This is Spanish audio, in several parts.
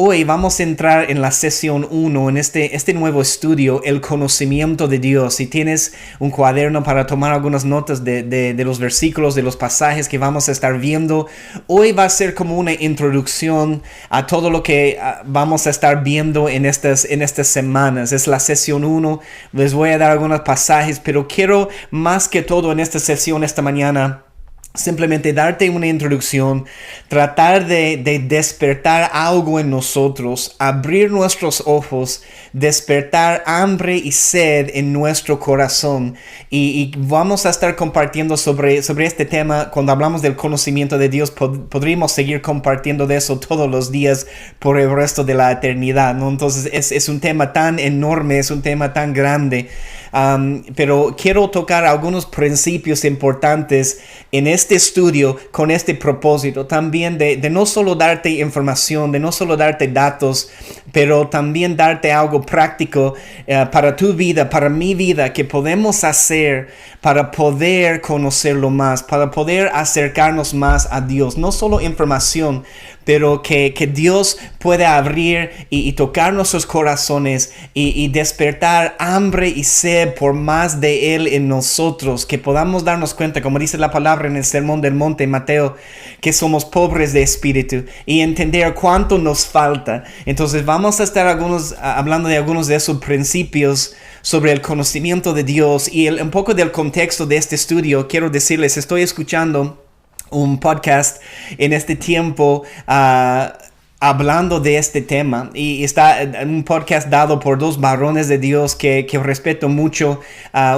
hoy vamos a entrar en la sesión 1, en este nuevo estudio, el conocimiento de Dios. Si tienes un cuaderno para tomar algunas notas de los versículos, de los pasajes que vamos a estar viendo, hoy va a ser como una introducción a todo lo que vamos a estar viendo en estas semanas. Es la sesión 1, les voy a dar algunos pasajes, pero quiero más que todo en esta sesión esta mañana simplemente darte una introducción, tratar de despertar algo en nosotros, abrir nuestros ojos, despertar hambre y sed en nuestro corazón. Y vamos a estar compartiendo sobre este tema. Cuando hablamos del conocimiento de Dios, podríamos seguir compartiendo de eso todos los días por el resto de la eternidad, ¿no? Entonces es un tema tan enorme, es un tema tan grande. Pero quiero tocar algunos principios importantes en este estudio con este propósito también de no solo darte información, de no solo darte datos, pero también darte algo práctico para tu vida, para mi vida, que podemos hacer para poder conocerlo más, para poder acercarnos más a Dios. No solo información, pero que Dios pueda abrir y tocar nuestros corazones y despertar hambre y sed por más de Él en nosotros, que podamos darnos cuenta, como dice la palabra en el Sermón del Monte, Mateo, que somos pobres de espíritu y entender cuánto nos falta. Entonces vamos a estar hablando de algunos de esos principios sobre el conocimiento de Dios y un poco del contexto de este estudio. Quiero decirles, estoy escuchando un podcast en este tiempo hablando de este tema, y está un podcast dado por dos varones de Dios que respeto mucho.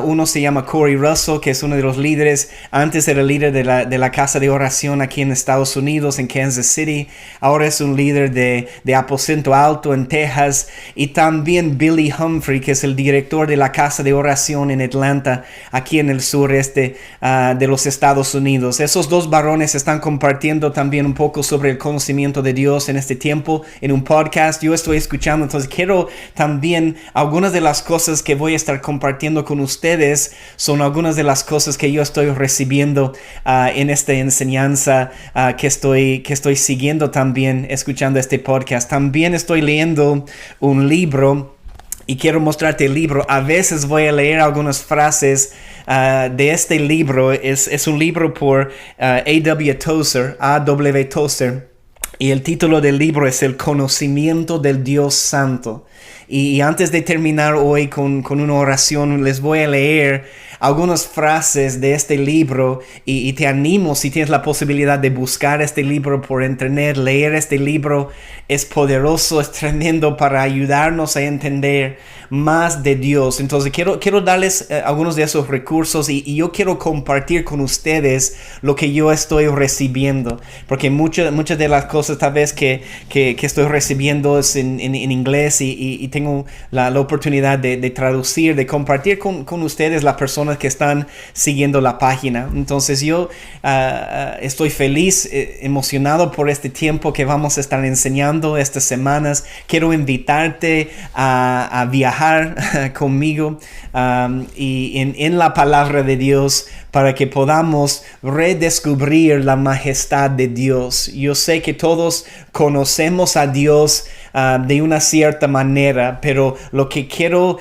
Uno se llama Corey Russell, que es uno de los líderes. Antes era el líder de la casa de oración aquí en Estados Unidos, en Kansas City. Ahora es un líder de Aposento Alto en Texas. Y también Billy Humphrey, que es el director de la casa de oración en Atlanta, aquí en el sureste de los Estados Unidos. Esos dos varones están compartiendo también un poco sobre el conocimiento de Dios en este tiempo en un podcast. Yo estoy escuchando, entonces quiero también, algunas de las cosas que voy a estar compartiendo con ustedes son algunas de las cosas que yo estoy recibiendo en esta enseñanza que estoy siguiendo también escuchando este podcast. También estoy leyendo un libro y quiero mostrarte el libro. A veces voy a leer algunas frases de este libro. Es un libro por A.W. Tozer. Y el título del libro es El conocimiento del Dios Santo. Y antes de terminar hoy con una oración, les voy a leer algunas frases de este libro y te animo, si tienes la posibilidad de buscar este libro por internet, leer este libro. Es poderoso, es tremendo para ayudarnos a entender más de Dios. Entonces quiero darles algunos de esos recursos y yo quiero compartir con ustedes lo que yo estoy recibiendo, porque muchas de las cosas tal vez que estoy recibiendo es en inglés y tengo la oportunidad de traducir, de compartir con ustedes, las personas que están siguiendo la página. Entonces yo estoy feliz, emocionado por este tiempo que vamos a estar enseñando estas semanas. Quiero invitarte a viajar conmigo y en la palabra de Dios, para que podamos redescubrir la majestad de Dios. Yo sé que todos conocemos a Dios de una cierta manera, pero lo que quiero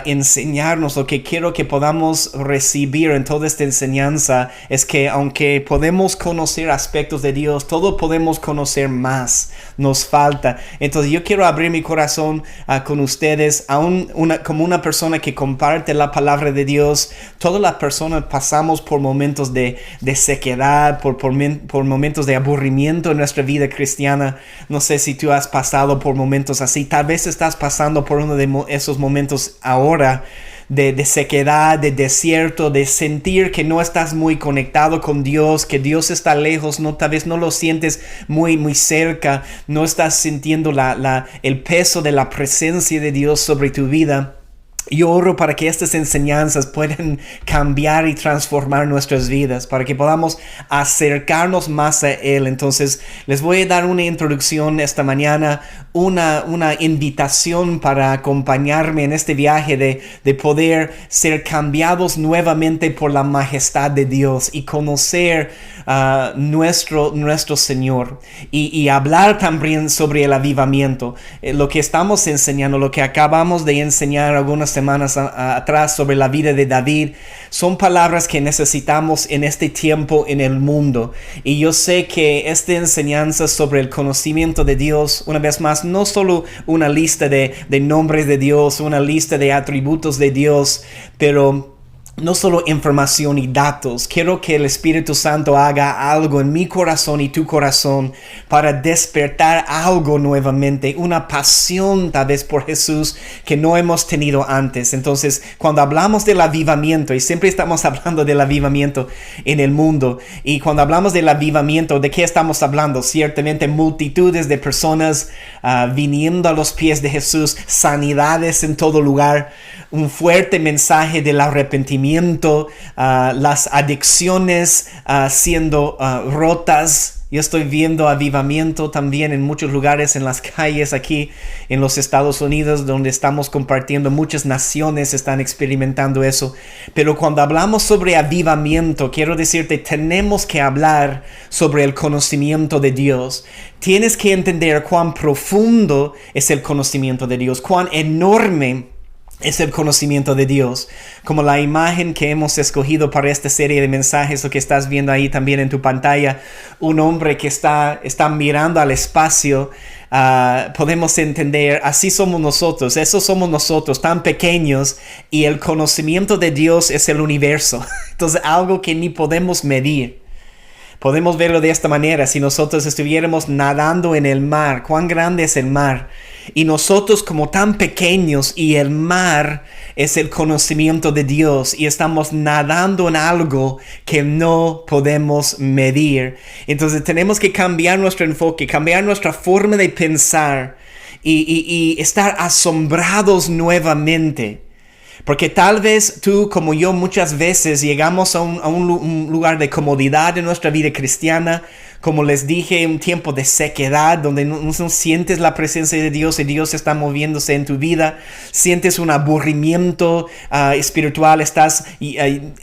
enseñarnos, lo que quiero que podamos recibir en toda esta enseñanza es que aunque podemos conocer aspectos de Dios, todos podemos conocer más. Nos falta. Entonces yo quiero abrir mi corazón con ustedes, como una persona que comparte la palabra de Dios. Todas las personas pasamos por momentos de sequedad, por momentos de aburrimiento en nuestra vida cristiana. No sé si tú has pasado por momentos así. Tal vez estás pasando por uno de esos momentos ahora, de sequedad, de desierto, de sentir que no estás muy conectado con Dios, que Dios está lejos, tal vez no lo sientes muy cerca, no estás sintiendo el peso de la presencia de Dios sobre tu vida. Yo oro para que estas enseñanzas puedan cambiar y transformar nuestras vidas, para que podamos acercarnos más a Él. Entonces, les voy a dar una introducción esta mañana, una invitación para acompañarme en este viaje de poder ser cambiados nuevamente por la majestad de Dios y conocer nuestro Señor y hablar también sobre el avivamiento. Lo que estamos enseñando, lo que acabamos de enseñar algunas semanas atrás sobre la vida de David, son palabras que necesitamos en este tiempo en el mundo. Y yo sé que esta enseñanza sobre el conocimiento de Dios, una vez más, no solo una lista de nombres de Dios, una lista de atributos de Dios, pero no solo información y datos. Quiero que el Espíritu Santo haga algo en mi corazón y tu corazón para despertar algo nuevamente, una pasión tal vez por Jesús que no hemos tenido antes. Entonces, cuando hablamos del avivamiento, y siempre estamos hablando del avivamiento en el mundo, y cuando hablamos del avivamiento, ¿de qué estamos hablando? Ciertamente multitudes de personas viniendo a los pies de Jesús, sanidades en todo lugar, un fuerte mensaje del arrepentimiento, las adicciones siendo rotas. Yo estoy viendo avivamiento también en muchos lugares, en las calles aquí en los Estados Unidos, donde estamos compartiendo. Muchas naciones están experimentando eso. Pero cuando hablamos sobre avivamiento, quiero decirte, tenemos que hablar sobre el conocimiento de Dios. Tienes que entender cuán profundo es el conocimiento de Dios, cuán enorme es el conocimiento de Dios, como la imagen que hemos escogido para esta serie de mensajes, lo que estás viendo ahí también en tu pantalla, un hombre que está mirando al espacio. Podemos entender, así somos nosotros, esos somos nosotros, tan pequeños, y el conocimiento de Dios es el universo. Entonces, algo que ni podemos medir. Podemos verlo de esta manera: si nosotros estuviéramos nadando en el mar, ¿cuán grande es el mar? Y nosotros como tan pequeños, y el mar es el conocimiento de Dios, y estamos nadando en algo que no podemos medir. Entonces tenemos que cambiar nuestro enfoque, cambiar nuestra forma de pensar y estar asombrados nuevamente. Porque tal vez tú como yo muchas veces llegamos a un lugar de comodidad en nuestra vida cristiana. Como les dije, un tiempo de sequedad donde no sientes la presencia de Dios y Dios está moviéndose en tu vida. Sientes un aburrimiento espiritual, estás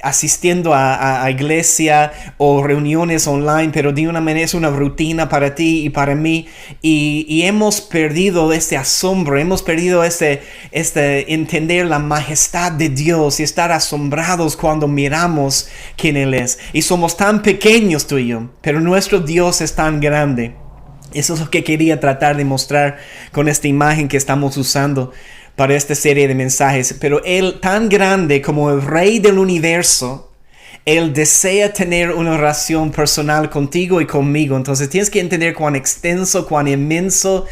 asistiendo a iglesia o reuniones online, pero de una manera es una rutina para ti y para mí. Y hemos perdido este asombro, hemos perdido este entender la majestad de Dios y estar asombrados cuando miramos quién Él es. Y somos tan pequeños tú y yo, pero nuestro Dios es tan grande. Eso es lo que quería tratar de mostrar con esta imagen que estamos usando para esta serie de mensajes. Pero Él, tan grande como el Rey del universo, Él desea tener una relación personal contigo y conmigo. Entonces tienes que entender cuán extenso, cuán inmenso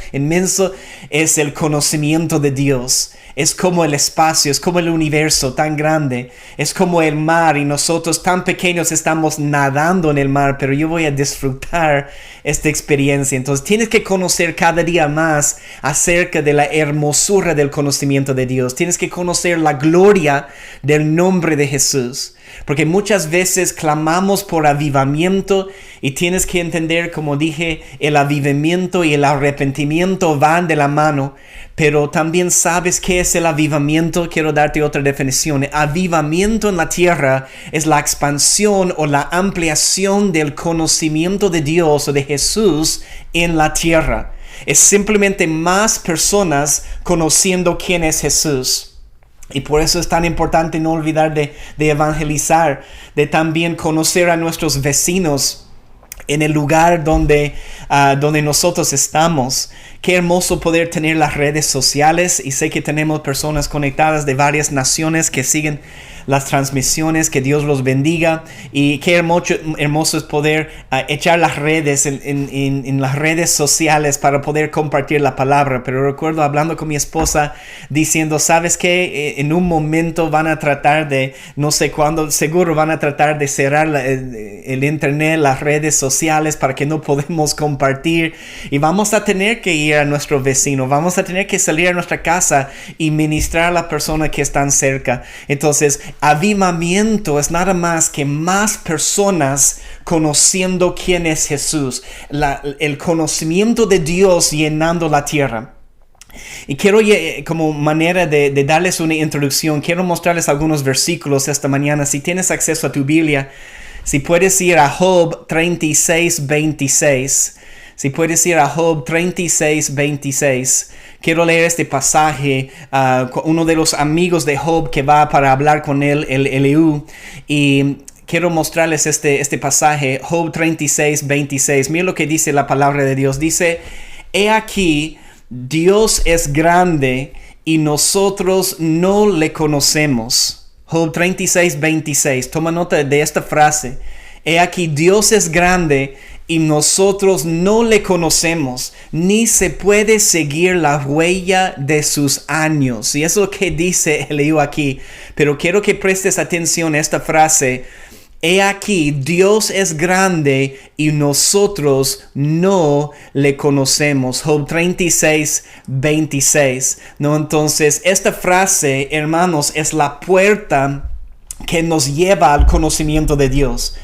es el conocimiento de Dios. Es como el espacio, es como el universo tan grande, es como el mar, y nosotros tan pequeños estamos nadando en el mar, pero yo voy a disfrutar esta experiencia. Entonces tienes que conocer cada día más acerca de la hermosura del conocimiento de Dios. Tienes que conocer la gloria del nombre de Jesús. Porque muchas veces clamamos por avivamiento, y tienes que entender, como dije, el avivamiento y el arrepentimiento van de la mano. Pero también sabes qué es el avivamiento. Quiero darte otra definición. Avivamiento en la tierra es la expansión o la ampliación del conocimiento de Dios o de Jesús en la tierra. Es simplemente más personas conociendo quién es Jesús. Y por eso es tan importante no olvidar de evangelizar, de también conocer a nuestros vecinos en el lugar donde nosotros estamos. Qué hermoso poder tener las redes sociales, y sé que tenemos personas conectadas de varias naciones que siguen las transmisiones. Que Dios los bendiga, y qué hermoso es poder echar las redes en las redes sociales para poder compartir la palabra. Pero recuerdo hablando con mi esposa diciendo, ¿sabes qué? En un momento van a tratar de, no sé cuándo, seguro van a tratar de cerrar el internet, las redes sociales, para que no podemos compartir, y vamos a tener que ir a nuestro vecino, vamos a tener que salir a nuestra casa y ministrar a la persona que están cerca. Entonces, avivamiento es nada más que más personas conociendo quién es Jesús, el conocimiento de Dios llenando la tierra. Y quiero, como manera de darles una introducción, quiero mostrarles algunos versículos esta mañana. Si tienes acceso a tu Biblia, Si puedes ir a Job 36:26. Si puedes ir a Job 36:26. Quiero leer este pasaje. Uno de los amigos de Job que va para hablar con él, el Eliú. Y quiero mostrarles este pasaje. Job 36:26. Mira lo que dice la palabra de Dios. Dice: He aquí, Dios es grande y nosotros no le conocemos. Job 36:26. Toma nota de esta frase. He aquí, Dios es grande y nosotros no le conocemos, ni se puede seguir la huella de sus años. Y eso es lo que dice Eliú aquí. Pero quiero que prestes atención a esta frase. He aquí, Dios es grande y nosotros no le conocemos. Job 36:26. No, entonces, esta frase, hermanos, es la puerta que nos lleva al conocimiento de Dios.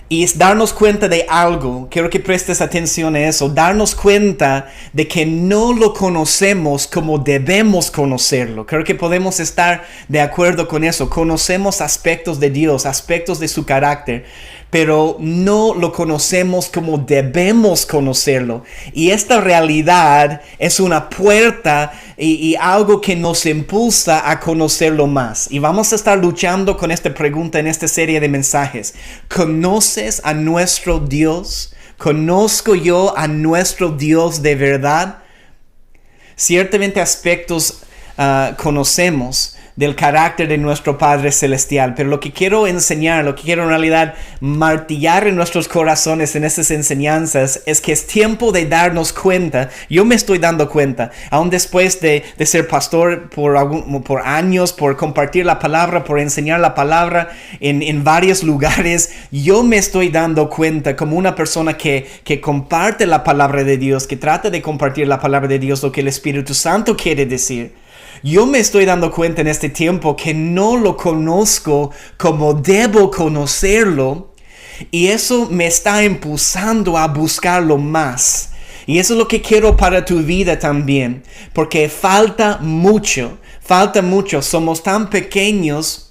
Y es darnos cuenta de algo. Quiero que prestes atención a eso. Darnos cuenta de que no lo conocemos como debemos conocerlo. Creo que podemos estar de acuerdo con eso. Conocemos aspectos de Dios, aspectos de su carácter, pero no lo conocemos como debemos conocerlo. Y esta realidad es una puerta y algo que nos impulsa a conocerlo más. Y vamos a estar luchando con esta pregunta en esta serie de mensajes. ¿Conoces a nuestro Dios? ¿Conozco yo a nuestro Dios de verdad? Ciertamente aspectos conocemos del carácter de nuestro Padre Celestial, pero lo que quiero enseñar, lo que quiero en realidad martillar en nuestros corazones en estas enseñanzas es que es tiempo de darnos cuenta. Yo me estoy dando cuenta, aún después de ser pastor por años, por compartir la palabra, por enseñar la palabra en varios lugares, yo me estoy dando cuenta como una persona que comparte la palabra de Dios, que trata de compartir la palabra de Dios, lo que el Espíritu Santo quiere decir. Yo me estoy dando cuenta en este tiempo que no lo conozco como debo conocerlo, y eso me está impulsando a buscarlo más. Y eso es lo que quiero para tu vida también, porque falta mucho, somos tan pequeños.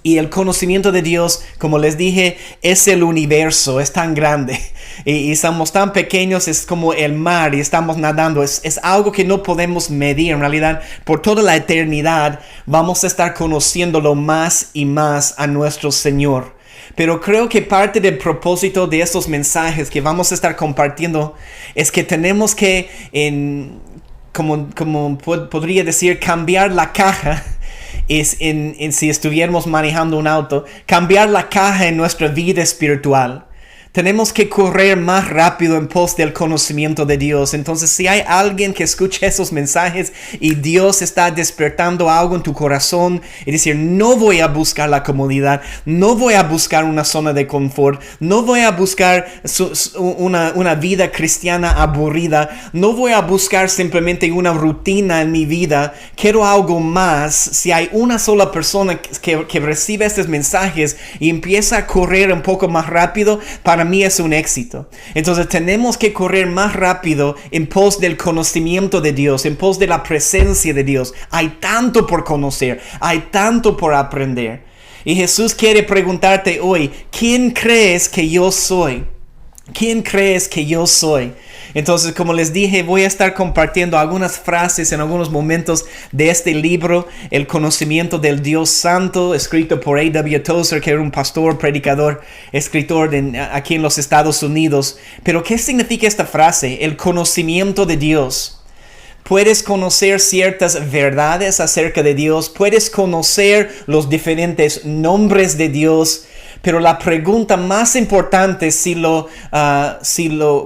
Y el conocimiento de Dios, como les dije, es el universo, es tan grande. Y somos tan pequeños, es como el mar y estamos nadando. Es algo que no podemos medir. En realidad, por toda la eternidad, vamos a estar conociéndolo más y más a nuestro Señor. Pero creo que parte del propósito de estos mensajes que vamos a estar compartiendo es que tenemos que, como podría decir, cambiar la caja. Si estuviéramos manejando un auto, cambiar la caja en nuestra vida espiritual. Tenemos que correr más rápido en pos del conocimiento de Dios. Entonces, si hay alguien que escucha esos mensajes y Dios está despertando algo en tu corazón y decir, no voy a buscar la comodidad, no voy a buscar una zona de confort, no voy a buscar una vida cristiana aburrida, no voy a buscar simplemente una rutina en mi vida, quiero algo más. Si hay una sola persona que recibe estos mensajes y empieza a correr un poco más rápido, para mí es un éxito. Entonces tenemos que correr más rápido en pos del conocimiento de Dios, en pos de la presencia de Dios. Hay tanto por conocer, hay tanto por aprender. Y Jesús quiere preguntarte hoy, ¿quién crees que yo soy? ¿Quién crees que yo soy? Entonces, como les dije, voy a estar compartiendo algunas frases en algunos momentos de este libro, El conocimiento del Dios Santo, escrito por A.W. Tozer, que era un pastor, predicador, escritor aquí en los Estados Unidos. Pero, ¿qué significa esta frase? El conocimiento de Dios. Puedes conocer ciertas verdades acerca de Dios, puedes conocer los diferentes nombres de Dios, pero la pregunta más importante es si lo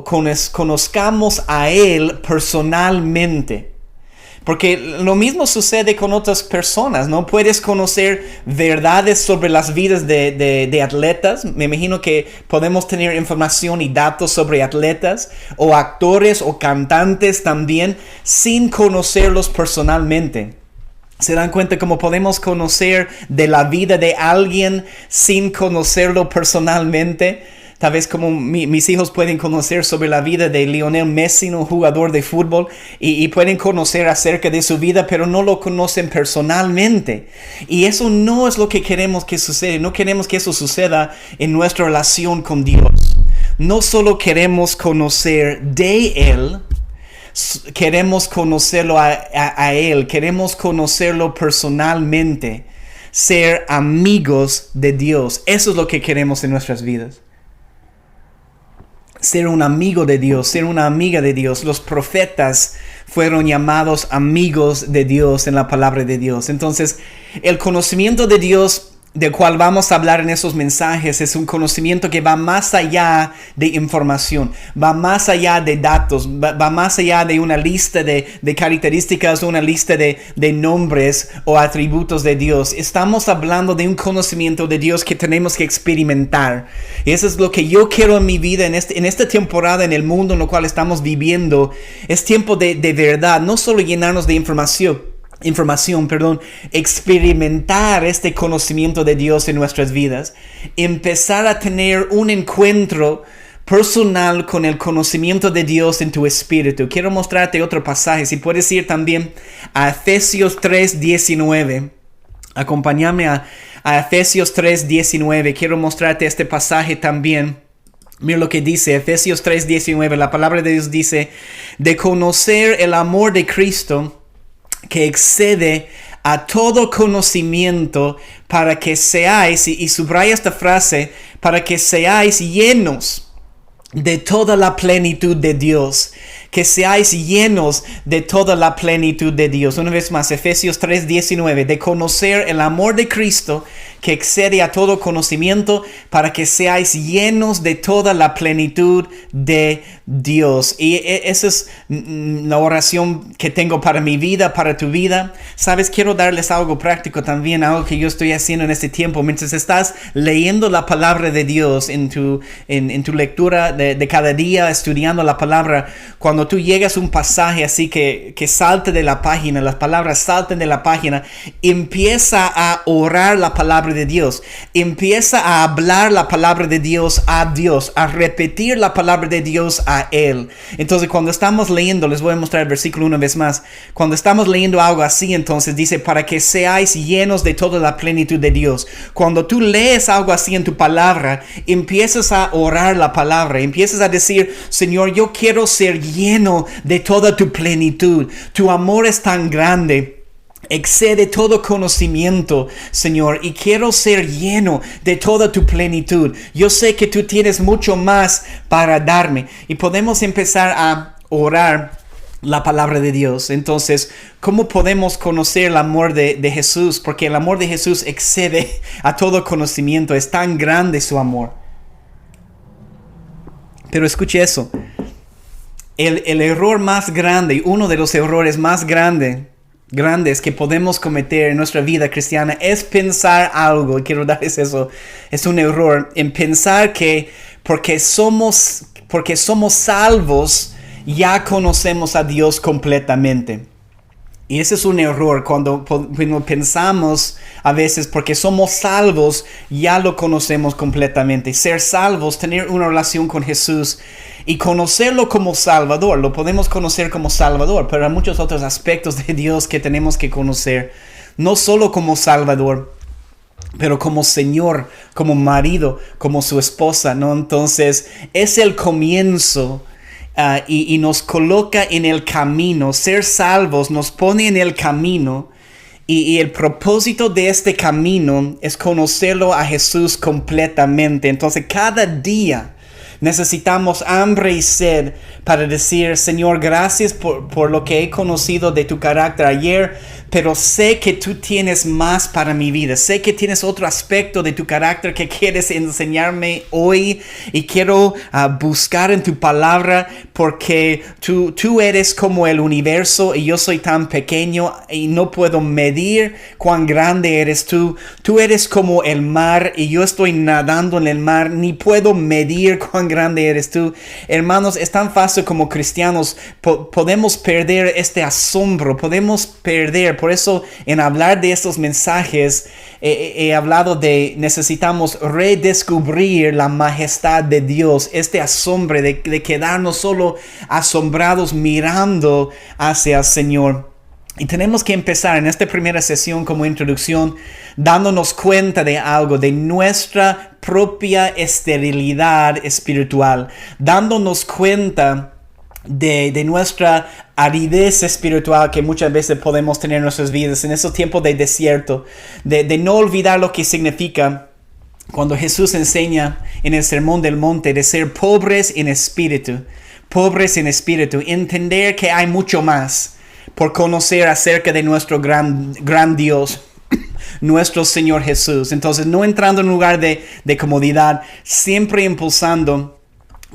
conozcamos a Él personalmente. Porque lo mismo sucede con otras personas, ¿no? Puedes conocer verdades sobre las vidas de atletas. Me imagino que podemos tener información y datos sobre atletas o actores o cantantes también sin conocerlos personalmente. ¿Se dan cuenta cómo podemos conocer de la vida de alguien sin conocerlo personalmente? tal vez como mis hijos pueden conocer sobre la vida de Lionel Messi, un jugador de fútbol, y pueden conocer acerca de su vida, pero no lo conocen personalmente. Y eso no es lo que queremos que suceda. No queremos que eso suceda en nuestra relación con Dios. No solo queremos conocer de Él, queremos conocerlo a Él, queremos conocerlo personalmente, ser amigos de Dios. Eso es lo que queremos en nuestras vidas. Ser un amigo de Dios, ser una amiga de Dios. Los profetas fueron llamados amigos de Dios en la palabra de Dios. Entonces, el conocimiento de Dios del cual vamos a hablar en esos mensajes es un conocimiento que va más allá de información, va más allá de datos, va más allá de una lista de características, una lista de nombres o atributos de Dios. Estamos hablando de un conocimiento de Dios que tenemos que experimentar. Y eso es lo que yo quiero en mi vida, en esta temporada, en el mundo en el cual estamos viviendo. Es tiempo de verdad, no solo llenarnos de información, experimentar este conocimiento de Dios en nuestras vidas, empezar a tener un encuentro personal con el conocimiento de Dios en tu espíritu. Quiero mostrarte otro pasaje, si puedes ir también a Efesios 3:19. Acompáñame a Efesios 3:19. Quiero mostrarte este pasaje también. Mira lo que dice Efesios 3:19. La palabra de Dios dice: de conocer el amor de Cristo, que excede a todo conocimiento, para que seáis, y subraya esta frase, para que seáis llenos de toda la plenitud de Dios. Que seáis llenos de toda la plenitud de Dios. Una vez más, Efesios 3:19, de conocer el amor de Cristo, que excede a todo conocimiento, para que seáis llenos de toda la plenitud de Dios. Y esa es la oración que tengo para mi vida, para tu vida. Sabes, quiero darles algo práctico también, algo que yo estoy haciendo en este tiempo. Mientras estás leyendo la palabra de Dios en tu lectura de cada día, estudiando la palabra, cuando tú llegas a un pasaje así que salte de la página, las palabras salten de la página, empieza a orar la palabra de Dios, empieza a hablar la palabra de Dios, a repetir la palabra de Dios a Él. Entonces, cuando estamos leyendo, les voy a mostrar el versículo una vez más. Cuando estamos leyendo algo así, entonces dice, para que seáis llenos de toda la plenitud de Dios. Cuando tú lees algo así en tu palabra, empiezas a orar la palabra, empiezas a decir, Señor, yo quiero ser lleno de toda tu plenitud. Tu amor es tan grande, excede todo conocimiento, Señor, y quiero ser lleno de toda tu plenitud. Yo sé que tú tienes mucho más para darme. Y podemos empezar a orar la palabra de Dios. Entonces, ¿cómo podemos conocer el amor de Jesús? Porque el amor de Jesús excede a todo conocimiento. Es tan grande su amor. Pero escuche eso. El error más grande, uno de los errores más grandes que podemos cometer en nuestra vida cristiana es pensar algo, y quiero darles eso, es un error en pensar que porque somos salvos ya conocemos a Dios completamente. Y ese es un error cuando pensamos a veces porque somos salvos ya lo conocemos completamente. Ser salvos, tener una relación con Jesús y conocerlo como Salvador. Lo podemos conocer como Salvador, pero hay muchos otros aspectos de Dios que tenemos que conocer. No solo como Salvador, pero como Señor, como marido, como su esposa, ¿no? Entonces, es el comienzo. Y nos coloca en el camino. Ser salvos nos pone en el camino, y el propósito de este camino es conocerlo a Jesús completamente. Entonces cada día necesitamos hambre y sed para decir, Señor, gracias por lo que he conocido de tu carácter ayer, pero sé que tú tienes más para mi vida. Sé que tienes otro aspecto de tu carácter que quieres enseñarme hoy, y quiero buscar en tu palabra, porque tú eres como el universo y yo soy tan pequeño y no puedo medir cuán grande eres tú. Tú eres como el mar y yo estoy nadando en el mar, ni puedo medir cuán grande eres tú. Hermanos, es tan fácil como cristianos, podemos perder este asombro, podemos perder. Por eso en hablar de estos mensajes, he hablado de necesitamos redescubrir la majestad de Dios, este asombro de quedarnos solo asombrados mirando hacia el Señor. Y tenemos que empezar en esta primera sesión como introducción dándonos cuenta de algo, de nuestra propia esterilidad espiritual, dándonos cuenta de nuestra aridez espiritual que muchas veces podemos tener en nuestras vidas en esos tiempos de desierto, de no olvidar lo que significa cuando Jesús enseña en el Sermón del Monte de ser pobres en espíritu, entender que hay mucho más por conocer acerca de nuestro gran Dios, nuestro Señor Jesús. Entonces, no entrando en un lugar de comodidad, siempre impulsando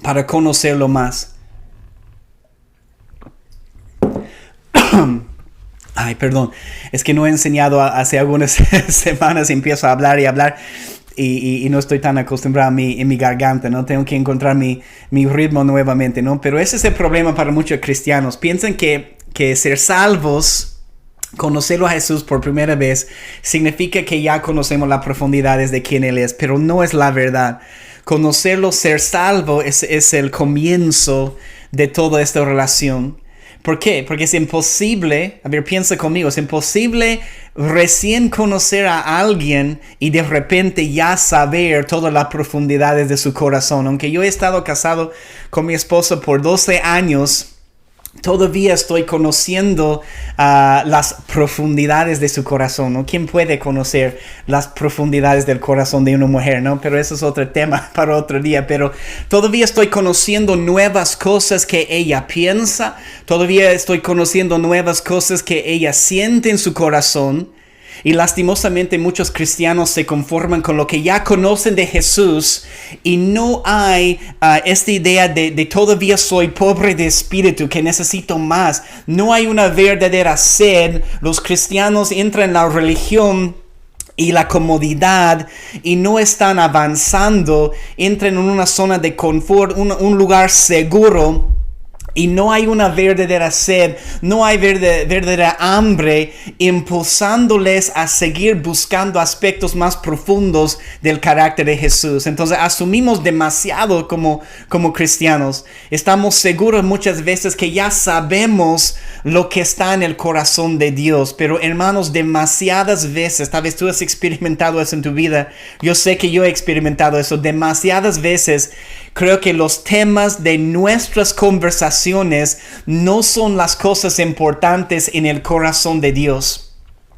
para conocerlo más. Ay, perdón, es que no he enseñado hace algunas semanas, empiezo a hablar y no estoy tan acostumbrado en mi garganta, ¿no? Tengo que encontrar mi ritmo nuevamente, ¿no? Pero ese es el problema para muchos cristianos. Piensan que ser salvos, conocerlo a Jesús por primera vez, significa que ya conocemos las profundidades de quién Él es, pero no es la verdad. Conocerlo, ser salvo, es el comienzo de toda esta relación. ¿Por qué? Porque es imposible, a ver, piensa conmigo, es imposible recién conocer a alguien y de repente ya saber todas las profundidades de su corazón. Aunque yo he estado casado con mi esposa por 12 años, todavía estoy conociendo las profundidades de su corazón, ¿no? ¿Quién puede conocer las profundidades del corazón de una mujer, no? Pero eso es otro tema para otro día. Pero todavía estoy conociendo nuevas cosas que ella piensa. Todavía estoy conociendo nuevas cosas que ella siente en su corazón. Y lastimosamente muchos cristianos se conforman con lo que ya conocen de Jesús y no hay esta idea de todavía soy pobre de espíritu, que necesito más. No hay una verdadera sed. Los cristianos entran en la religión y la comodidad y no están avanzando, entran en una zona de confort, un lugar seguro. Y no hay una verdadera sed, no hay verdadera hambre impulsándoles a seguir buscando aspectos más profundos del carácter de Jesús. Entonces asumimos demasiado como cristianos. Estamos seguros muchas veces que ya sabemos lo que está en el corazón de Dios. Pero hermanos, demasiadas veces, tal vez tú has experimentado eso en tu vida. Yo sé que yo he experimentado eso. Demasiadas veces creo que los temas de nuestras conversaciones no son las cosas importantes en el corazón de Dios.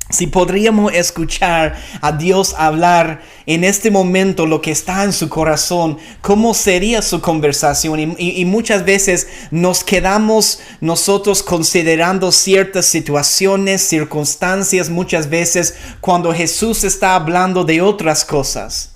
Si podríamos escuchar a Dios hablar en este momento lo que está en su corazón, ¿cómo sería su conversación? Y muchas veces nos quedamos nosotros considerando ciertas situaciones, circunstancias, muchas veces cuando Jesús está hablando de otras cosas.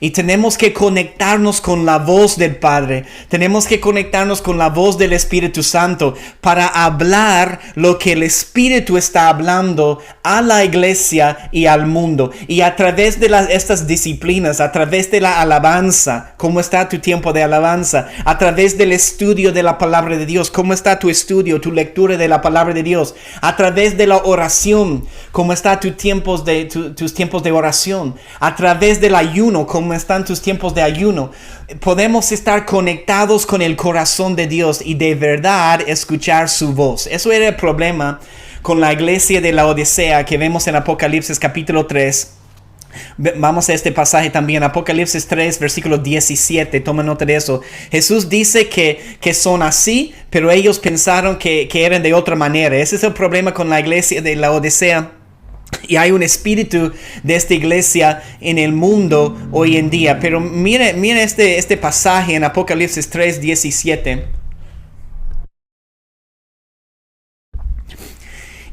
Y tenemos que conectarnos con la voz del Padre. Tenemos que conectarnos con la voz del Espíritu Santo para hablar lo que el Espíritu está hablando a la iglesia y al mundo. Y a través de estas disciplinas, a través de la alabanza, ¿cómo está tu tiempo de alabanza? A través del estudio de la palabra de Dios, ¿cómo está tu estudio, tu lectura de la palabra de Dios? A través de la oración, ¿cómo están tus tiempos de oración? A través del ayuno, ¿cómo están tus tiempos de ayuno? Podemos estar conectados con el corazón de Dios y de verdad escuchar su voz. Eso era el problema con la iglesia de la Odisea que vemos en Apocalipsis capítulo 3. Vamos a este pasaje también, Apocalipsis 3, versículo 17, toma nota de eso. Jesús dice que son así, pero ellos pensaron que eran de otra manera. Ese es el problema con la iglesia de la Odisea. Y hay un espíritu de esta iglesia en el mundo hoy en día. Pero mire este pasaje en Apocalipsis 3, 17.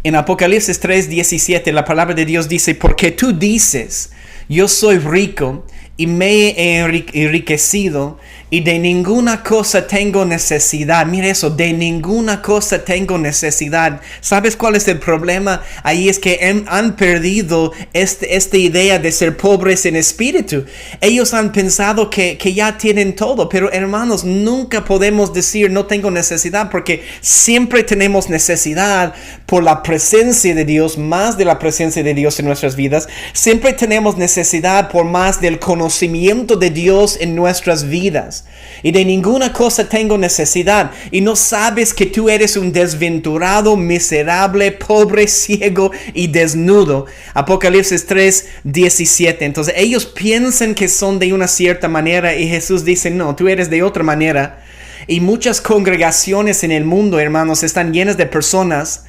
En Apocalipsis 3, 17 la palabra de Dios dice: porque tú dices, yo soy rico y me he enriquecido y de ninguna cosa tengo necesidad. Mira eso, de ninguna cosa tengo necesidad. ¿Sabes cuál es el problema? Ahí es que han perdido esta idea de ser pobres en espíritu. Ellos han pensado que ya tienen todo, pero hermanos, nunca podemos decir no tengo necesidad, porque siempre tenemos necesidad por la presencia de Dios, más de la presencia de Dios en nuestras vidas. Siempre tenemos necesidad por más del conocimiento de Dios en nuestras vidas. Y de ninguna cosa tengo necesidad. Y no sabes que tú eres un desventurado, miserable, pobre, ciego y desnudo. Apocalipsis 3:17. Entonces ellos piensan que son de una cierta manera y Jesús dice, no, tú eres de otra manera. Y muchas congregaciones en el mundo, hermanos, están llenas de personas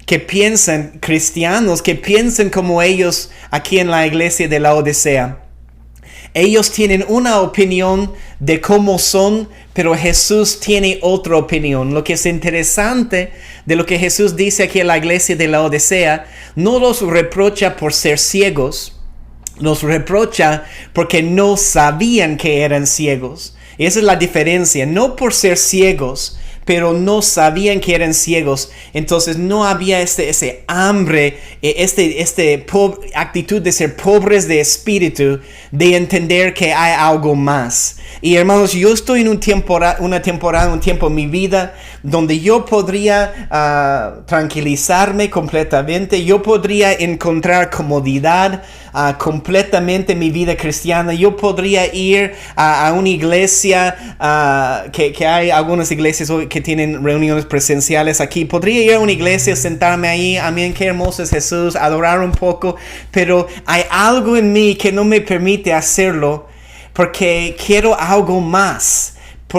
que piensan, cristianos, que piensan como ellos aquí en la iglesia de Laodicea. Ellos tienen una opinión de cómo son, pero Jesús tiene otra opinión. Lo que es interesante de lo que Jesús dice aquí en la iglesia de Laodicea, no los reprocha por ser ciegos, los reprocha porque no sabían que eran ciegos. Y esa es la diferencia, no por ser ciegos, pero no sabían que eran ciegos. Entonces no había ese hambre, actitud de ser pobres de espíritu, de entender que hay algo más. Y hermanos, yo estoy en un tiempo en mi vida donde yo podría tranquilizarme completamente. Yo podría encontrar comodidad completamente en mi vida cristiana. Yo podría ir a una iglesia, que hay algunas iglesias que tienen reuniones presenciales aquí. Podría ir a una iglesia, sentarme ahí, amén, qué hermoso es Jesús, adorar un poco, pero hay algo en mí que no me permite hacerlo porque quiero algo más.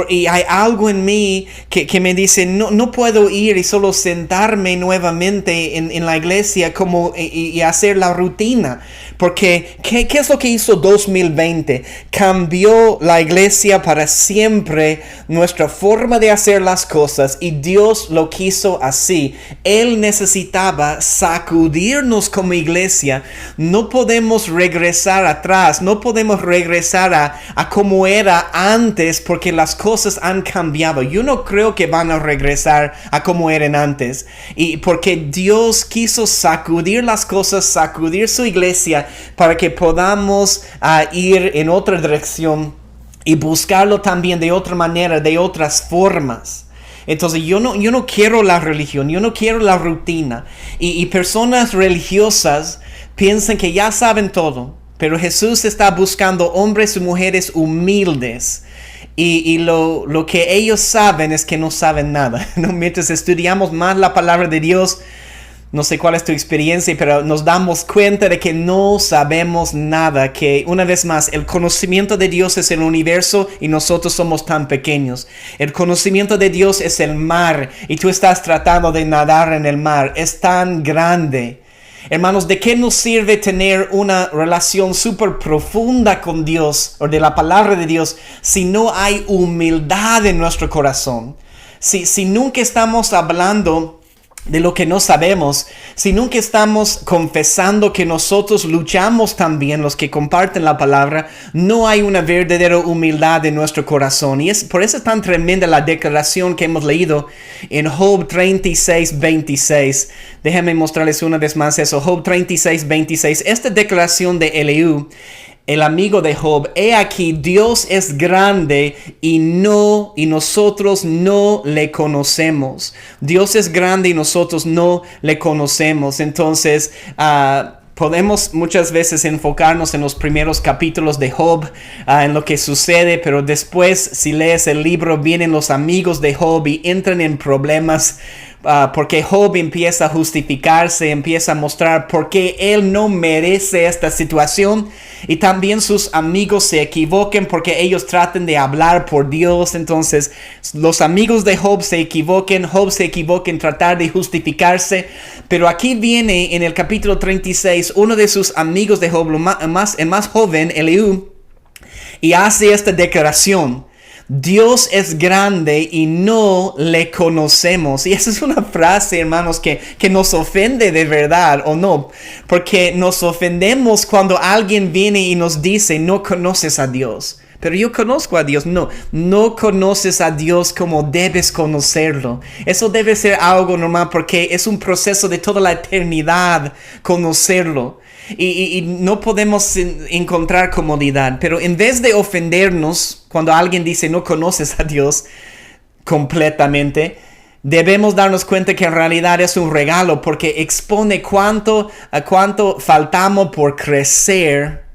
Y hay algo en mí que me dice, no puedo ir y solo sentarme nuevamente en la iglesia y hacer la rutina. Porque, ¿qué es lo que hizo 2020? Cambió la iglesia para siempre, nuestra forma de hacer las cosas, y Dios lo quiso así. Él necesitaba sacudirnos como iglesia. No podemos regresar atrás, no podemos regresar a como era antes, porque las cosas han cambiado. Yo no creo que van a regresar a como eran antes, y porque Dios quiso sacudir las cosas, sacudir su iglesia, para que podamos ir en otra dirección y buscarlo también de otra manera, de otras formas. Entonces yo no quiero la religión, yo no quiero la rutina. Y personas religiosas piensan que ya saben todo, pero Jesús está buscando hombres y mujeres humildes. Y lo que ellos saben es que no saben nada, ¿no? Mientras estudiamos más la palabra de Dios, no sé cuál es tu experiencia, pero nos damos cuenta de que no sabemos nada, que una vez más, el conocimiento de Dios es el universo y nosotros somos tan pequeños. El conocimiento de Dios es el mar y tú estás tratando de nadar en el mar, es tan grande. Hermanos, ¿de qué nos sirve tener una relación súper profunda con Dios o de la palabra de Dios si no hay humildad en nuestro corazón? Si nunca estamos hablando de lo que no sabemos, si nunca estamos confesando que nosotros luchamos también, los que comparten la palabra, no hay una verdadera humildad en nuestro corazón. Y por eso es tan tremenda la declaración que hemos leído en Job 36:26. Déjenme mostrarles una vez más eso. Job 36:26. Esta declaración de Eliú, el amigo de Job: he aquí, Dios es grande y nosotros no le conocemos. Dios es grande y nosotros no le conocemos. Entonces, podemos muchas veces enfocarnos en los primeros capítulos de Job, en lo que sucede, pero después, si lees el libro, vienen los amigos de Job y entran en problemas. Porque Job empieza a justificarse, empieza a mostrar por qué él no merece esta situación, y también sus amigos se equivoquen porque ellos tratan de hablar por Dios. Entonces los amigos de Job se equivoquen en tratar de justificarse, pero aquí viene en el capítulo 36 uno de sus amigos de Job, el más joven, Eliú, y hace esta declaración: Dios es grande y no le conocemos. Y esa es una frase, hermanos, que nos ofende de verdad, ¿o no? Porque nos ofendemos cuando alguien viene y nos dice: no conoces a Dios. pero yo conozco a Dios. No, no conoces a Dios como debes conocerlo. Eso debe ser algo normal porque es un proceso de toda la eternidad conocerlo. Y no podemos encontrar comodidad, pero en vez de ofendernos cuando alguien dice no conoces a Dios completamente, debemos darnos cuenta que en realidad es un regalo porque expone a cuánto faltamos por crecer,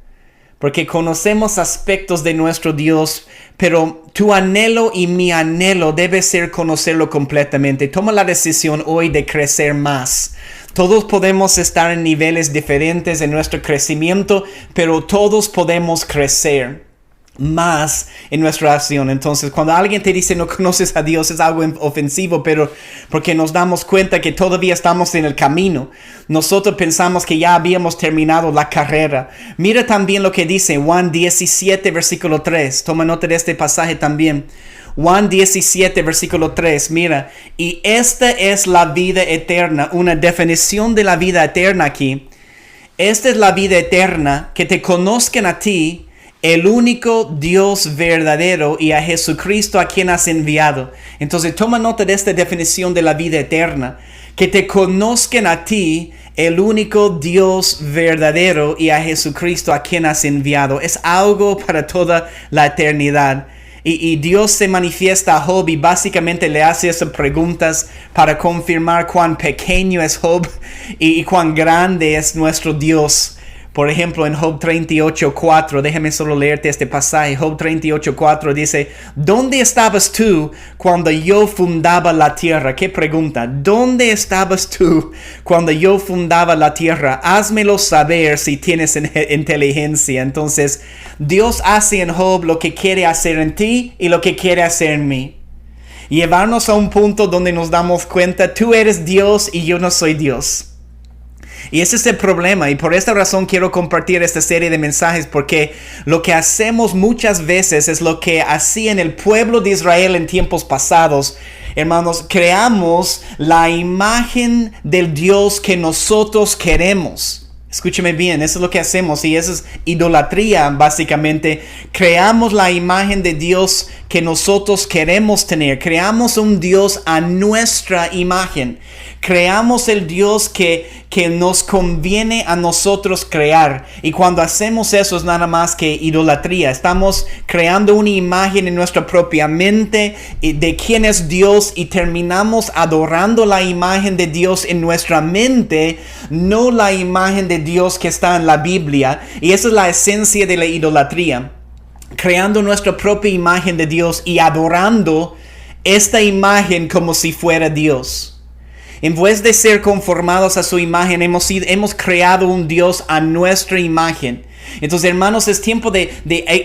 porque conocemos aspectos de nuestro Dios, pero tu anhelo y mi anhelo debe ser conocerlo completamente. Toma la decisión hoy de crecer más. Todos podemos estar en niveles diferentes en nuestro crecimiento, pero todos podemos crecer más en nuestra acción. Entonces, cuando alguien te dice no conoces a Dios, es algo ofensivo, pero porque nos damos cuenta que todavía estamos en el camino. Nosotros pensamos que ya habíamos terminado la carrera. Mira también lo que dice Juan 17, versículo 3. Toma nota de este pasaje también. Juan 17, versículo 3, mira, y esta es la vida eterna, una definición de la vida eterna aquí. Esta es la vida eterna, que te conozcan a ti, el único Dios verdadero, y a Jesucristo a quien has enviado. Entonces toma nota de esta definición de la vida eterna, que te conozcan a ti, el único Dios verdadero, y a Jesucristo a quien has enviado. Es algo para toda la eternidad. Y Dios se manifiesta a Job y básicamente le hace esas preguntas para confirmar cuán pequeño es Job y cuán grande es nuestro Dios. Por ejemplo, en Job 38:4, déjame solo leerte este pasaje. Job 38:4 dice, ¿dónde estabas tú cuando yo fundaba la tierra? ¿Qué pregunta? ¿Dónde estabas tú cuando yo fundaba la tierra? Házmelo saber si tienes inteligencia. Entonces, Dios hace en Job lo que quiere hacer en ti y lo que quiere hacer en mí. Llevarnos a un punto donde nos damos cuenta, tú eres Dios y yo no soy Dios. Y ese es el problema, y por esta razón quiero compartir esta serie de mensajes, porque lo que hacemos muchas veces es lo que hacían el pueblo de Israel en tiempos pasados. Hermanos, creamos la imagen del Dios que nosotros queremos. Escúcheme bien, eso es lo que hacemos y eso es idolatría básicamente. Creamos la imagen de Dios que nosotros queremos tener. Creamos un Dios a nuestra imagen. Creamos el Dios que nos conviene a nosotros crear. Y cuando hacemos eso es nada más que idolatría. Estamos creando una imagen en nuestra propia mente de quién es Dios y terminamos adorando la imagen de Dios en nuestra mente, no la imagen de Dios que está en la Biblia. Y esa es la esencia de la idolatría. Creando nuestra propia imagen de Dios y adorando esta imagen como si fuera Dios. En vez de ser conformados a su imagen, hemos creado un Dios a nuestra imagen. Entonces, hermanos, es tiempo de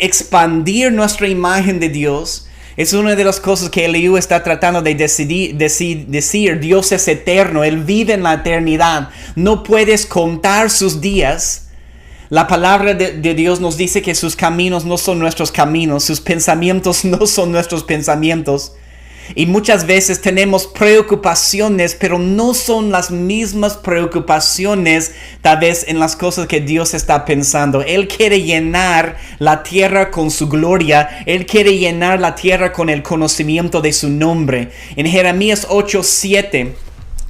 expandir nuestra imagen de Dios. Es una de las cosas que Eliú está tratando de decir. Dios es eterno, Él vive en la eternidad. No puedes contar sus días. La palabra de Dios nos dice que sus caminos no son nuestros caminos, sus pensamientos no son nuestros pensamientos. Y muchas veces tenemos preocupaciones, pero no son las mismas preocupaciones tal vez en las cosas que Dios está pensando. Él quiere llenar la tierra con su gloria. Él quiere llenar la tierra con el conocimiento de su nombre. En Jeremías 8:7.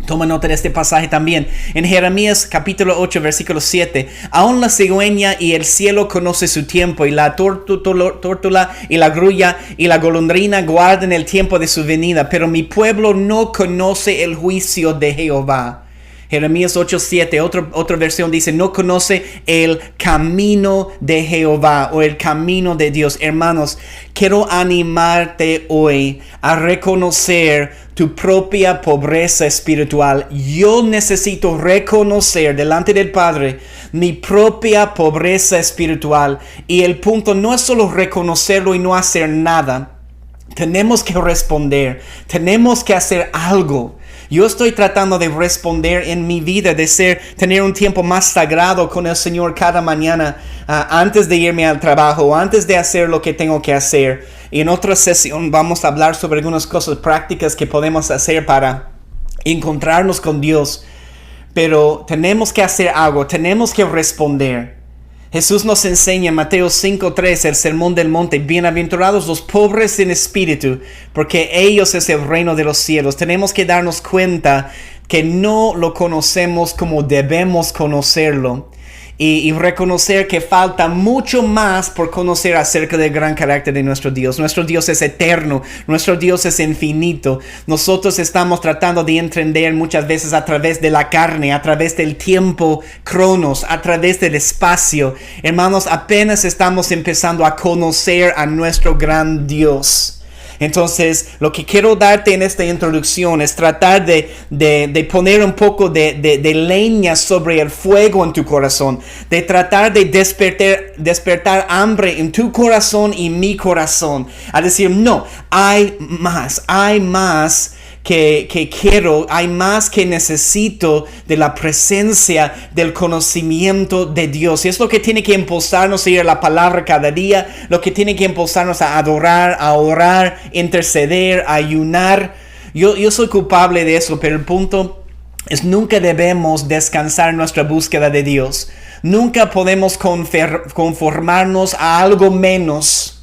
Toma nota de este pasaje también. En Jeremías capítulo 8, versículo 7. Aún la cigüeña y el cielo conoce su tiempo, y la tórtola y la grulla y la golondrina guardan el tiempo de su venida, pero mi pueblo no conoce el juicio de Jehová. Jeremías 8:7, otra versión dice, no conoce el camino de Jehová o el camino de Dios. Hermanos, quiero animarte hoy a reconocer tu propia pobreza espiritual. Yo necesito reconocer delante del Padre mi propia pobreza espiritual. Y el punto no es solo reconocerlo y no hacer nada. Tenemos que responder, tenemos que hacer algo. Yo estoy tratando de responder en mi vida, de tener un tiempo más sagrado con el Señor cada mañana, antes de irme al trabajo, antes de hacer lo que tengo que hacer. Y en otra sesión vamos a hablar sobre algunas cosas prácticas que podemos hacer para encontrarnos con Dios. Pero tenemos que hacer algo, tenemos que responder. Jesús nos enseña en Mateo 5:3, el sermón del monte: bienaventurados los pobres en espíritu, porque ellos es el reino de los cielos. Tenemos que darnos cuenta que no lo conocemos como debemos conocerlo. Y reconocer que falta mucho más por conocer acerca del gran carácter de nuestro Dios. Nuestro Dios es eterno, nuestro Dios es infinito. Nosotros estamos tratando de entender muchas veces a través de la carne, a través del tiempo, cronos, a través del espacio. Hermanos, apenas estamos empezando a conocer a nuestro gran Dios. Entonces, lo que quiero darte en esta introducción es tratar de poner un poco de leña sobre el fuego en tu corazón, de tratar de despertar hambre en tu corazón y mi corazón, a decir: no, hay más que quiero, hay más que necesito de la presencia, del conocimiento de Dios. Y es lo que tiene que impulsarnos a ir a la palabra cada día, lo que tiene que impulsarnos a adorar, a orar, interceder, a ayunar. Yo soy culpable de eso, pero el punto es: nunca debemos descansar en nuestra búsqueda de Dios. Nunca podemos conformarnos a algo menos.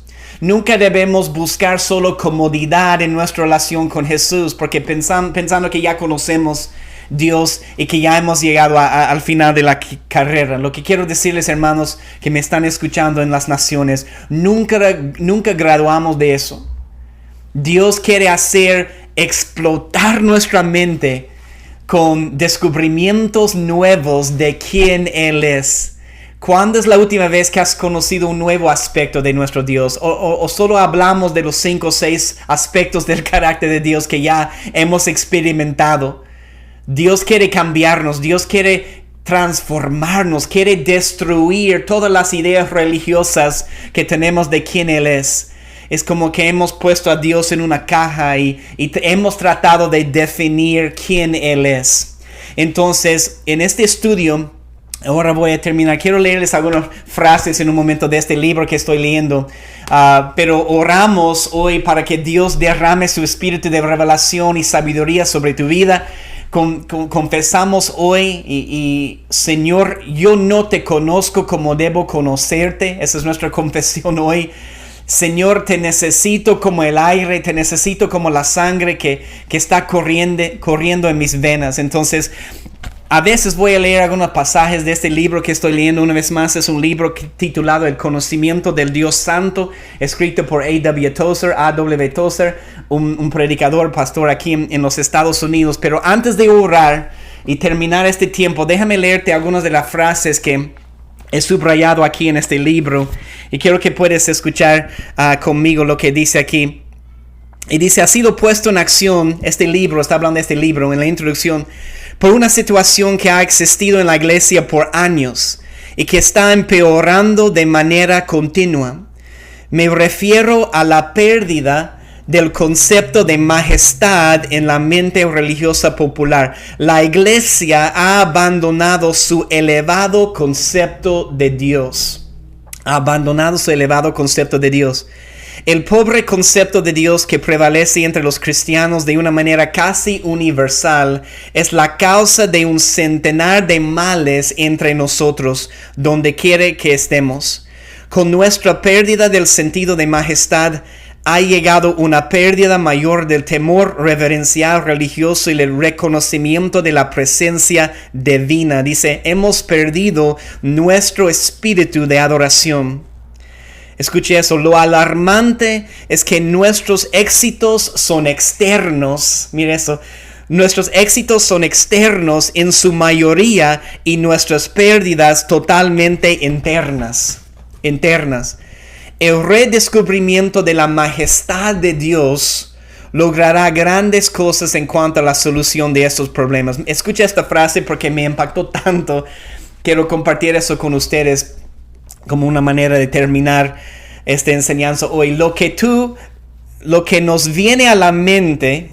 Nunca debemos buscar solo comodidad en nuestra relación con Jesús, porque pensando que ya conocemos Dios y que ya hemos llegado al final de la carrera. Lo que quiero decirles, hermanos, que me están escuchando en las naciones: nunca graduamos de eso. Dios quiere explotar nuestra mente con descubrimientos nuevos de quién Él es. ¿Cuándo es la última vez que has conocido un nuevo aspecto de nuestro Dios? ¿O solo hablamos de los 5 o 6 aspectos del carácter de Dios que ya hemos experimentado? Dios quiere cambiarnos, Dios quiere transformarnos, quiere destruir todas las ideas religiosas que tenemos de quién Él es. Es como que hemos puesto a Dios en una caja y hemos tratado de definir quién Él es. Entonces, en este estudio, ahora voy a terminar. Quiero leerles algunas frases en un momento de este libro que estoy leyendo. Pero oramos hoy para que Dios derrame su espíritu de revelación y sabiduría sobre tu vida. Confesamos hoy y Señor, yo no te conozco como debo conocerte. Esa es nuestra confesión hoy. Señor, te necesito como el aire, te necesito como la sangre que está corriendo en mis venas. Entonces, a veces voy a leer algunos pasajes de este libro que estoy leyendo. Una vez más, es un libro titulado El conocimiento del Dios Santo, escrito por A.W. Tozer, un predicador, pastor aquí en los Estados Unidos. Pero antes de orar y terminar este tiempo, déjame leerte algunas de las frases que he subrayado aquí en este libro. Y quiero que puedas escuchar conmigo lo que dice aquí. Y dice: ha sido puesto en acción, este libro, está hablando de este libro en la introducción, por una situación que ha existido en la iglesia por años y que está empeorando de manera continua. Me refiero a la pérdida del concepto de majestad en la mente religiosa popular. La iglesia ha abandonado su elevado concepto de Dios. El pobre concepto de Dios que prevalece entre los cristianos de una manera casi universal es la causa de un centenar de males entre nosotros, donde quiera que estemos. Con nuestra pérdida del sentido de majestad, ha llegado una pérdida mayor del temor reverencial religioso y el reconocimiento de la presencia divina. Dice: hemos perdido nuestro espíritu de adoración. Escuche eso: lo alarmante es que nuestros éxitos son externos. Mire eso. Nuestros éxitos son externos en su mayoría y nuestras pérdidas totalmente internas. El redescubrimiento de la majestad de Dios logrará grandes cosas en cuanto a la solución de estos problemas. Escucha esta frase porque me impactó tanto. Quiero compartir eso con ustedes como una manera de terminar esta enseñanza hoy. Lo que nos viene a la mente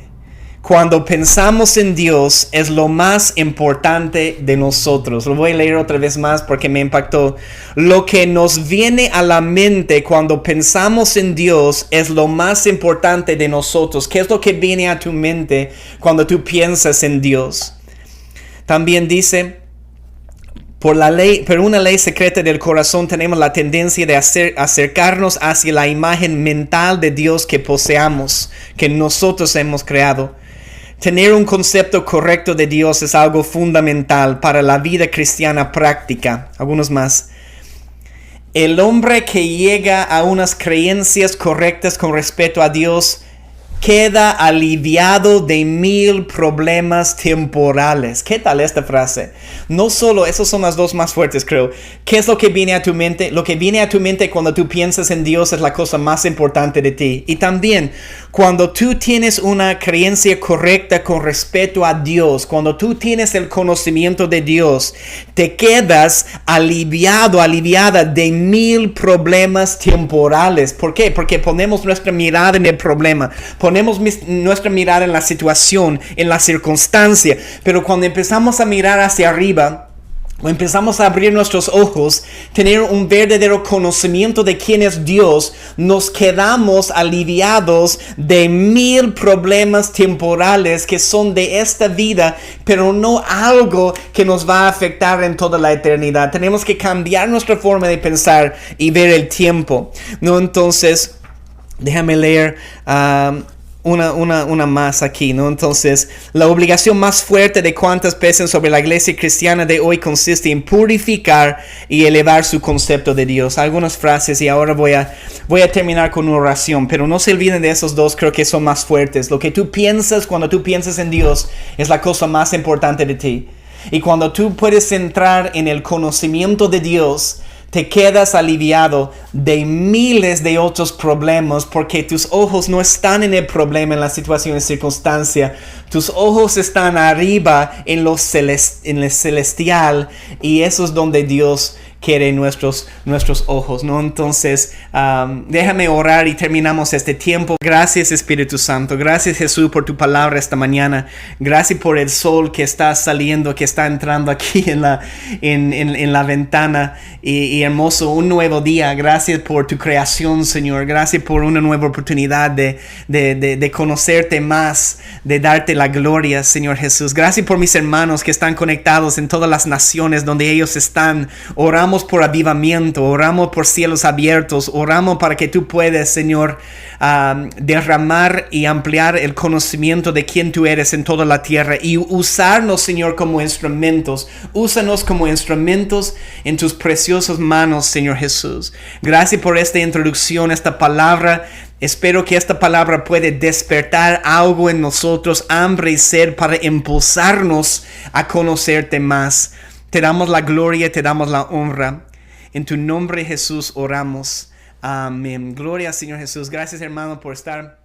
cuando pensamos en Dios es lo más importante de nosotros. Lo voy a leer otra vez más porque me impactó. Lo que nos viene a la mente cuando pensamos en Dios es lo más importante de nosotros. ¿Qué es lo que viene a tu mente cuando tú piensas en Dios? También dice: Por una ley secreta del corazón tenemos la tendencia de acercarnos hacia la imagen mental de Dios que poseamos, que nosotros hemos creado. Tener un concepto correcto de Dios es algo fundamental para la vida cristiana práctica. Algunos más. El hombre que llega a unas creencias correctas con respecto a Dios queda aliviado de 1000 problemas temporales. ¿Qué tal esta frase? No solo, esas son las dos más fuertes, creo. ¿Qué es lo que viene a tu mente? Lo que viene a tu mente cuando tú piensas en Dios es la cosa más importante de ti. Y también, cuando tú tienes una creencia correcta con respecto a Dios, cuando tú tienes el conocimiento de Dios, te quedas aliviada de 1000 problemas temporales. ¿Por qué? Porque ponemos nuestra mirada en el problema. Ponemos nuestra mirada en la situación, en la circunstancia, pero cuando empezamos a mirar hacia arriba, o empezamos a abrir nuestros ojos, tener un verdadero conocimiento de quién es Dios, nos quedamos aliviados de 1000 problemas temporales que son de esta vida, pero no algo que nos va a afectar en toda la eternidad. Tenemos que cambiar nuestra forma de pensar y ver el tiempo, ¿no? Entonces, déjame leer una más aquí, ¿no? Entonces, la obligación más fuerte de cuantas pesen sobre la iglesia cristiana de hoy consiste en purificar y elevar su concepto de Dios. Algunas frases, y ahora voy a terminar con una oración, pero no se olviden de esos dos, creo que son más fuertes. Lo que tú piensas cuando tú piensas en Dios es la cosa más importante de ti. Y cuando tú puedes entrar en el conocimiento de Dios, te quedas aliviado de miles de otros problemas porque tus ojos no están en el problema, en la situación, en circunstancia. Tus ojos están arriba en lo celestial, y eso es donde Dios quiere nuestros ojos, ¿no? Entonces, déjame orar y terminamos este tiempo. Gracias, Espíritu Santo. Gracias, Jesús, por tu palabra esta mañana. Gracias por el sol que está saliendo, que está entrando aquí en la ventana. Y hermoso, un nuevo día. Gracias por tu creación, Señor. Gracias por una nueva oportunidad de conocerte más, de darte la gloria, Señor Jesús. Gracias por mis hermanos que están conectados en todas las naciones donde ellos están. Oramos por avivamiento, oramos por cielos abiertos, oramos para que tú puedas, Señor, derramar y ampliar el conocimiento de quién tú eres en toda la tierra, y usarnos, Señor, como instrumentos. Úsanos como instrumentos en tus preciosas manos, Señor Jesús. Gracias por esta introducción, esta palabra. Espero que esta palabra puede despertar algo en nosotros, hambre y sed, para impulsarnos a conocerte más. Te damos la gloria, te damos la honra. En tu nombre, Jesús, oramos. Amén. Gloria al Señor Jesús. Gracias, hermano, por estar